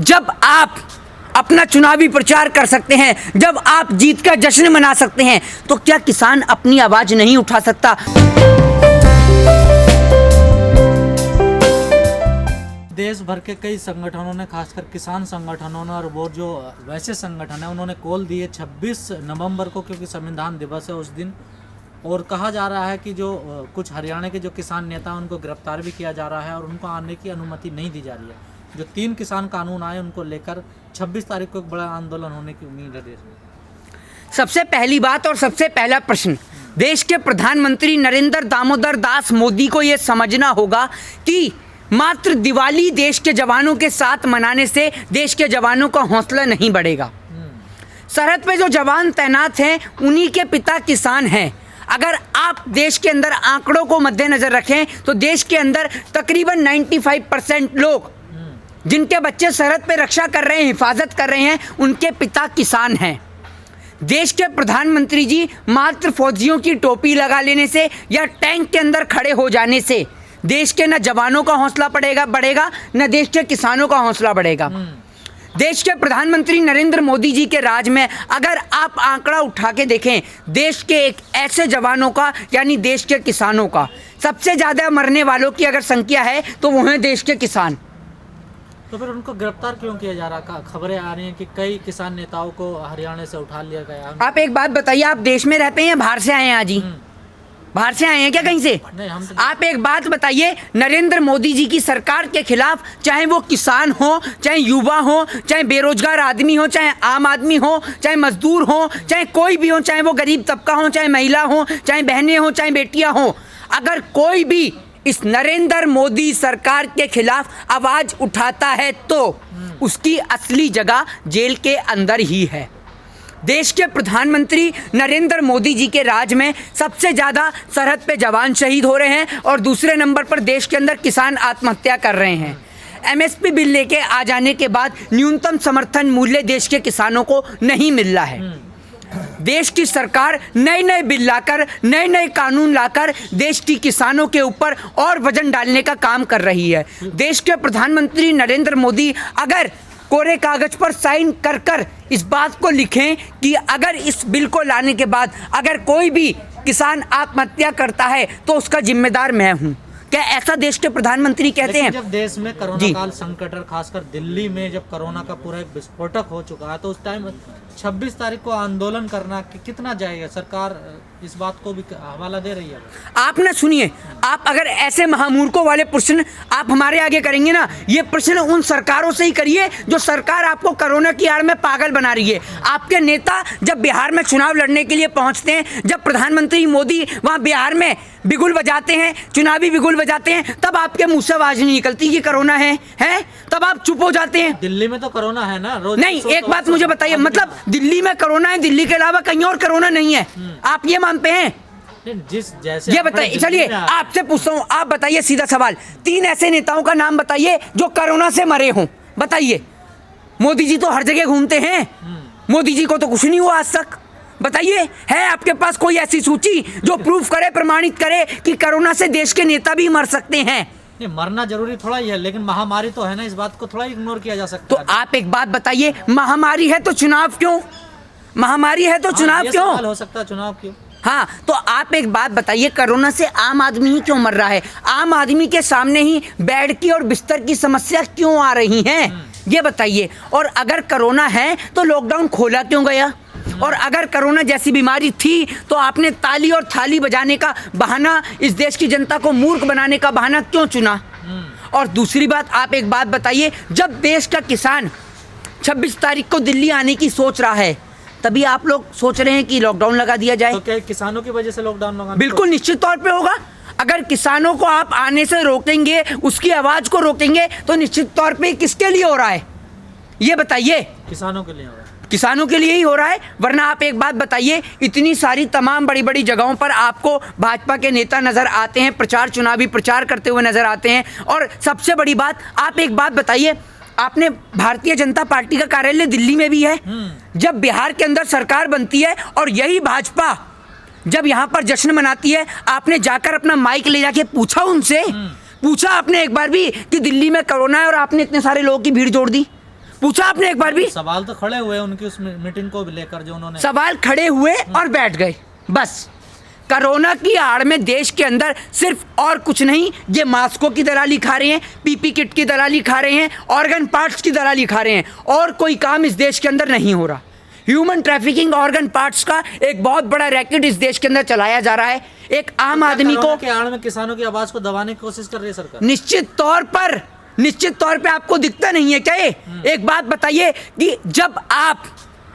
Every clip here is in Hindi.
जब आप अपना चुनावी प्रचार कर सकते हैं, जब आप जीत का जश्न मना सकते हैं, तो क्या किसान अपनी आवाज नहीं उठा सकता? देश भर के कई संगठनों ने, खासकर किसान संगठनों ने और वो जो वैसे संगठन है, उन्होंने कॉल दी है 26 नवंबर को, क्योंकि संविधान दिवस है उस दिन। और कहा जा रहा है कि जो कुछ हरियाणा के जो किसान नेता उनको गिरफ्तार भी किया जा रहा है और उनको आने की अनुमति नहीं दी जा रही है। जो 3 किसान कानून आए उनको लेकर 26 तारीख को एक बड़ा आंदोलन होने की उम्मीद है देश में। सबसे पहली बात और सबसे पहला प्रश्न, देश के प्रधानमंत्री नरेंद्र दामोदर दास मोदी को यह समझना होगा कि मात्र दिवाली देश के जवानों के साथ मनाने से देश के जवानों का हौसला नहीं बढ़ेगा। सरहद पे जो जवान तैनात हैं उन्हीं के पिता किसान हैं। अगर आप देश के अंदर आंकड़ों को मद्देनजर रखें तो देश के अंदर तकरीबन 95% लोग जिनके बच्चे सरहद पे रक्षा कर रहे हैं, हिफाजत कर रहे हैं, उनके पिता किसान हैं। देश के प्रधानमंत्री जी मात्र फौजियों की टोपी लगा लेने से या टैंक के अंदर खड़े हो जाने से देश के न जवानों का हौसला बढ़ेगा न देश के किसानों का हौसला बढ़ेगा। देश के प्रधानमंत्री नरेंद्र मोदी जी के राज में अगर आप आंकड़ा उठा के देखें, देश के एक ऐसे जवानों का यानी देश के किसानों का सबसे ज़्यादा मरने वालों की अगर संख्या है तो वो हैं देश के किसान। तो फिर उनको गिरफ्तार क्यों किया जा रहा? खबरें आ रही हैं कि कई किसान नेताओं को हरियाणा से उठा लिया गया। आप एक बात बताइए, आप देश में रहते हैं या बाहर से आए हैं? आज ही बाहर से आए हैं क्या कहीं से? नहीं, हम तो आप एक बात बताइए, नरेंद्र मोदी जी की सरकार के खिलाफ चाहे वो किसान हो, चाहे युवा हो, चाहे बेरोजगार आदमी हो, चाहे आम आदमी हो, चाहे मजदूर हो, चाहे कोई भी हो, चाहे वो गरीब तबका हो, चाहे महिला हो, चाहे बहनें हो, चाहे बेटियां हो, अगर कोई भी इस नरेंद्र मोदी सरकार के खिलाफ आवाज उठाता है तो उसकी असली जगह जेल के अंदर ही है। देश के प्रधानमंत्री नरेंद्र मोदी जी के राज में सबसे ज़्यादा सरहद पे जवान शहीद हो रहे हैं और दूसरे नंबर पर देश के अंदर किसान आत्महत्या कर रहे हैं। एमएसपी बिल लेके आ जाने के बाद न्यूनतम समर्थन मूल्य देश के किसानों को नहीं मिल रहा है। देश की सरकार नए नए बिल लाकर, नए नए कानून लाकर देश की किसानों के ऊपर और वजन डालने का काम कर रही है। देश के प्रधानमंत्री नरेंद्र मोदी अगर कोरे कागज पर साइन कर कर इस बात को लिखें कि अगर इस बिल को लाने के बाद अगर कोई भी किसान आत्महत्या करता है तो उसका जिम्मेदार मैं हूं, क्या ऐसा देश के प्रधानमंत्री कहते हैं? जब देश में कोरोना काल संकट और खासकर दिल्ली में जब कोरोना का पूरा एक विस्फोटक हो चुका है तो उस टाइम 26 तारीख को आंदोलन करना कितना जाएगा? सरकार इस बात को भी हवाला दे रही है। आप ना सुनिए, आप अगर ऐसे महामूर्खों वाले प्रश्न आप हमारे आगे करेंगे ना, ये प्रश्न उन सरकारों से ही करिए जो सरकार आपको कोरोना की आड़ में पागल बना रही है। आपके नेता जब बिहार में चुनाव लड़ने के लिए पहुंचते हैं, जब प्रधानमंत्री मोदी वहां बिहार में बिगुल बजाते हैं, चुनावी बिगुल बजाते हैं, तब आपके मुंह से आवाज नहीं निकलती कि कोरोना है तब आप चुप हो जाते हैं। दिल्ली में तो कोरोना है ना, रोज नहीं, एक बात मुझे बताइए, मतलब दिल्ली में कोरोना है, दिल्ली के अलावा कहीं और कोरोना नहीं है, आप ये मानते हैं? जिस जैसे ये बताइए, चलिए आपसे पूछता हूँ, आप बताइए सीधा सवाल, 3 ऐसे नेताओं का नाम बताइए जो कोरोना से मरे हों, बताइए। मोदी जी तो हर जगह घूमते हैं, मोदी जी को तो कुछ नहीं हुआ आज तक, बताइए है आपके पास कोई ऐसी सूची जो प्रूफ करे, प्रमाणित करे कि कोरोना से देश के नेता भी मर सकते हैं? नहीं, मरना जरूरी थोड़ा ही है, लेकिन महामारी तो है ना, इस बात को थोड़ा इग्नोर किया जा सकता है। तो आप एक बात बताइए, महामारी है तो चुनाव क्यों? महामारी है तो चुनाव ये क्यों सवाल हो सकता है, चुनाव क्यों? हाँ, तो आप एक बात बताइए, कोरोना से आम आदमी ही क्यों मर रहा है? आम आदमी के सामने ही बेड की और बिस्तर की समस्या क्यों आ रही है, ये बताइए। और अगर कोरोना है तो लॉकडाउन खोला क्यों गया? और अगर कोरोना जैसी बीमारी थी तो आपने ताली और थाली बजाने का बहाना, इस देश की जनता को मूर्ख बनाने का बहाना क्यों चुना? और दूसरी बात, आप एक बात बताइए, जब देश का किसान 26 तारीख को दिल्ली आने की सोच रहा है तभी आप लोग सोच रहे हैं कि लॉकडाउन लगा दिया जाए। तो क्या किसानों की वजह से लॉकडाउन लगा? बिल्कुल निश्चित तौर पे होगा। अगर किसानों को आप आने से रोकेंगे, उसकी आवाज को रोकेंगे, तो निश्चित तौर पे किसके लिए हो रहा है ये बताइए? किसानों के लिए हो रहा है। किसानों के लिए ही हो रहा है, वरना आप एक बात बताइए, इतनी सारी तमाम बड़ी बड़ी जगहों पर आपको भाजपा के नेता नजर आते हैं, चुनावी प्रचार करते हुए नजर आते हैं। और सबसे बड़ी बात, आप एक बात बताइए, आपने भारतीय जनता पार्टी का कार्यालय दिल्ली में भी है। जब बिहार के अंदर सरकार बनती है और यही भाजपा जब यहाँ पर जश्न मनाती है, आपने जाकर अपना माइक ले जाके पूछा उनसे, पूछा आपने एक बार भी कि दिल्ली में कोरोना है और आपने इतने सारे लोगों की भीड़ जोड़ दी? पूछा आपने एक बार भी? सवाल तो खड़े हुए उनकी उस मीटिंग को लेकर, जो उन्होंने सवाल खड़े हुए और बैठ गए बस। कोरोना की आड़ में देश के अंदर सिर्फ और कुछ नहीं, ये मास्कों की दलाली खा रहे हैं, पीपी किट की दलाली खा रहे हैं, ऑर्गन पार्ट्स की दलाली खा रहे हैं, और कोई काम इस देश के अंदर नहीं हो रहा। ह्यूमन ट्रैफिकिंग, ऑर्गन पार्ट्स का एक बहुत बड़ा रैकेट इस देश के अंदर चलाया जा रहा है। एक आम आदमी को के आड़ में किसानों की आवाज को दबाने की कोशिश कर रही है सरकार। निश्चित तौर पे आपको दिखता नहीं है क्या ये? एक बात बताइए कि जब आप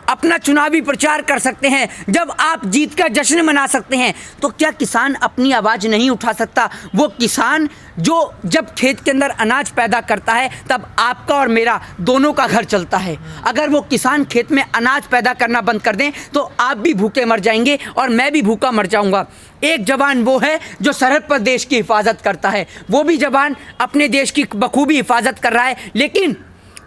अपना चुनावी प्रचार कर सकते हैं, जब आप जीत का जश्न मना सकते हैं, तो क्या किसान अपनी आवाज नहीं उठा सकता? वो किसान जो जब खेत के अंदर अनाज पैदा करता है तब आपका और मेरा दोनों का घर चलता है। अगर वो किसान खेत में अनाज पैदा करना बंद कर दें तो आप भी भूखे मर जाएंगे और मैं भी भूखा मर जाऊंगा। एक जवान वो है जो सरहद पर देश की हिफाजत करता है, वो भी जवान अपने देश की बखूबी हिफाजत कर रहा है, लेकिन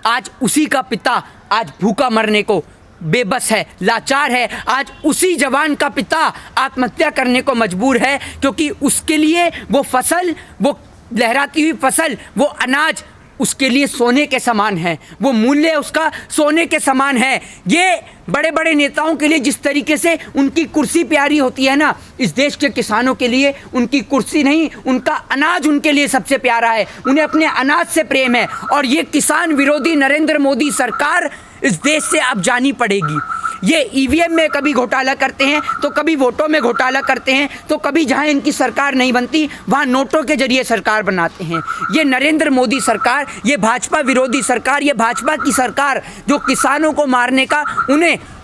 आज उसी का पिता आज भूखा मरने को बेबस है, लाचार है। आज उसी जवान का पिता आत्महत्या करने को मजबूर है, क्योंकि उसके लिए वो फसल, वो लहराती हुई फसल, वो अनाज उसके लिए सोने के समान है, वो मूल्य उसका सोने के समान है। ये बड़े बड़े नेताओं के लिए जिस तरीके से उनकी कुर्सी प्यारी होती है ना, इस देश के किसानों के लिए उनकी कुर्सी नहीं, उनका अनाज उनके लिए सबसे प्यारा है। उन्हें अपने अनाज से प्रेम है, और ये किसान विरोधी नरेंद्र मोदी सरकार इस देश से अब जानी पड़ेगी। ये ईवीएम में कभी घोटाला करते हैं, तो कभी वोटों में घोटाला करते हैं, तो कभी जहां इनकी सरकार नहीं बनती वहां नोटों के जरिए सरकार बनाते हैं। ये नरेंद्र मोदी सरकार, ये भाजपा विरोधी सरकार, ये भाजपा की सरकार जो किसानों को मारने का,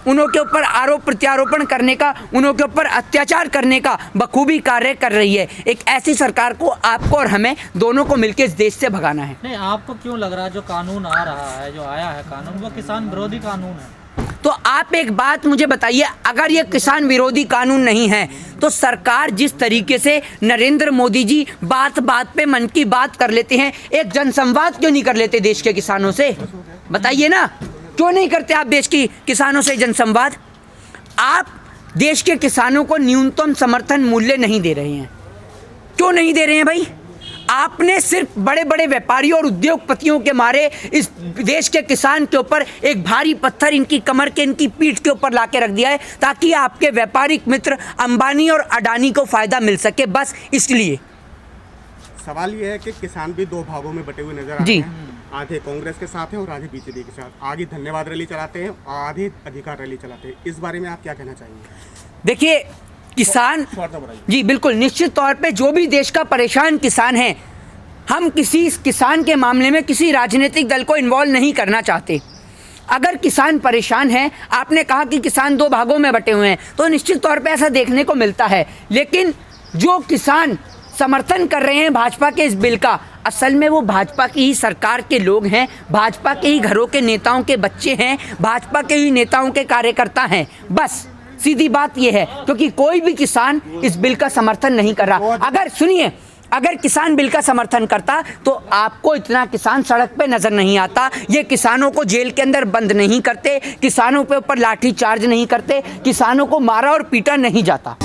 उन्हों के ऊपर आरोप प्रत्यारोपण करने का, उन्हों के ऊपर अत्याचार करने का बखूबी कार्य कर रही है। एक ऐसी सरकार को आपको और हमें दोनों को मिलकर इस देश से भगाना है। नहीं, आपको क्यों लग रहा है जो कानून आ रहा है, जो आया है कानून, वो किसान विरोधी कानून है? तो आप एक बात मुझे बताइए, अगर ये किसान विरोधी कानून नहीं है तो सरकार जिस तरीके से नरेंद्र मोदी जी बात बात पे मन की बात कर लेते हैं, एक जनसंवाद क्यों नहीं कर लेते देश के किसानों से? बताइए ना, क्यों नहीं करते आप देश की किसानों से जनसंवाद? आप देश के किसानों को न्यूनतम समर्थन मूल्य नहीं दे रहे हैं। क्यों नहीं दे रहे हैं भाई? आपने सिर्फ बड़े बड़े व्यापारियों और उद्योगपतियों के मारे इस देश के किसान के ऊपर एक भारी पत्थर इनकी कमर के, इनकी पीठ के ऊपर लाके रख दिया है, ताकि आपके व्यापारिक मित्र अंबानी और अडानी को फायदा मिल सके, बस इसलिए। सवाल ये है कि किसान भी दो भागों में बटे हुए नजर आ रहे हैं। आधे कांग्रेस के साथ हैं और आधे बीजेपी के साथ। आधे धन्यवाद रैली चलाते हैं और आधे अधिकार रैली चलाते हैं। इस बारे में आप क्या कहना चाहेंगे? देखिए, किसान जी बिल्कुल, निश्चित तौर पे जो भी देश का परेशान किसान है, हम किसी किसान के मामले में किसी राजनीतिक दल को इन्वॉल्व नहीं करना चाहते। अगर किसान परेशान है, आपने कहा कि किसान दो भागों में बटे हुए हैं, तो निश्चित तौर पे ऐसा देखने को मिलता है। लेकिन जो किसान समर्थन कर रहे हैं भाजपा के इस बिल का, असल में वो भाजपा की ही सरकार के लोग हैं, भाजपा के ही घरों के नेताओं के बच्चे हैं, भाजपा के ही नेताओं के कार्यकर्ता हैं। बस सीधी बात ये है, क्योंकि कोई भी किसान इस बिल का समर्थन नहीं कर रहा। अगर सुनिए, अगर किसान बिल का समर्थन करता तो आपको इतना किसान सड़क पे नजर नहीं आता। ये किसानों को जेल के अंदर बंद नहीं करते, किसानों पे ऊपर लाठी चार्ज नहीं करते, किसानों को मारा और पीटा नहीं जाता।